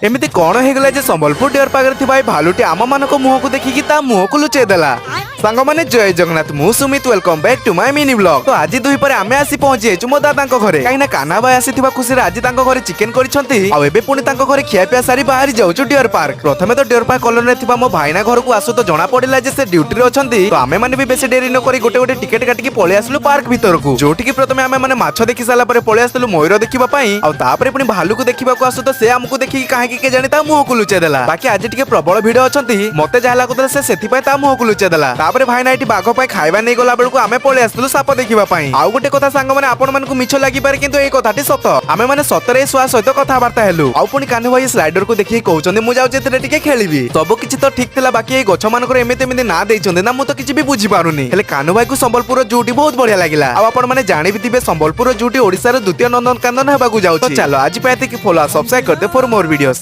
एमती कौन होगला जे Sambalpur deer park रे भालुटी आम मान मुह को देखिकी ता मुह को लुचेई देला। सांग माने जय जगन्नाथ मु Sumit welcome back to my mini blog. तो आज दुई पर आमे आसी पहुंची जेचु मो दादा घरे काई ना काना भाई आसीथिबा खुशी रे आज तांको घरे चिकन करिसंती आ एबे पुनी तांको घरे खिया पिया सारी बाहर जाउछु डियर पार्क। प्रथमे तो डियर पार्क कॉलोनी रे थिबा मो भाईना घर को आसु तो जणा पड़िला जे से ड्यूटी रे अछंती। तो आमे माने भी बेसी देरी न करी गोटे गोटे टिकेट काटिकी पळे आसलु पार्क भीतर को जोठी की प्रथमे आमे माने माछ देखि साला परे पळे आसलु मयूर देखिबा पई आ तापरे पुनी भालू को देखिबा को आसु तो से हमकु देखि काहे के जानि ता मुह को लुचे देला। बाकी आज टिके प्रबल भिड़ अछंती मते जा लागुतला से सेथि पय ता मुह को लुचे देला। तापरे भाईना एठी बाघ पय खाइबा नै गला बेलको आमे पळे आसलु साप देखिबा पई। आउ गोटे कथा सांग माने आपण मानकु मिछ लागि पारे किंतु ए कथाटी सत आमे माने सतरे सुआ सहित कथा वार्ता हेलु। आउ पुनी कान्हे भाई स्लाइडर को देखि कहउचंदी मु जाउ जेतरे टिके खेलिबी सब किछि तो ठीक थिला। बाकी ए गछ मानकर एमिते एमिते ना देइचंदी ना मु तो किछि भी बुझी पारुनी। हेले कान्हे भाई को संबलपुर जूटी बहुत बढ़िया लागिला। आ आपण माने जानि भी थिबे संबलपुर जूटी ओडिसा रो द्वितीय नंदनकानन हेबाकू जाउछि। तो चलो आज पे एतिकी फॉलो सब्सक्राइब करते फॉर मोर वीडियोस।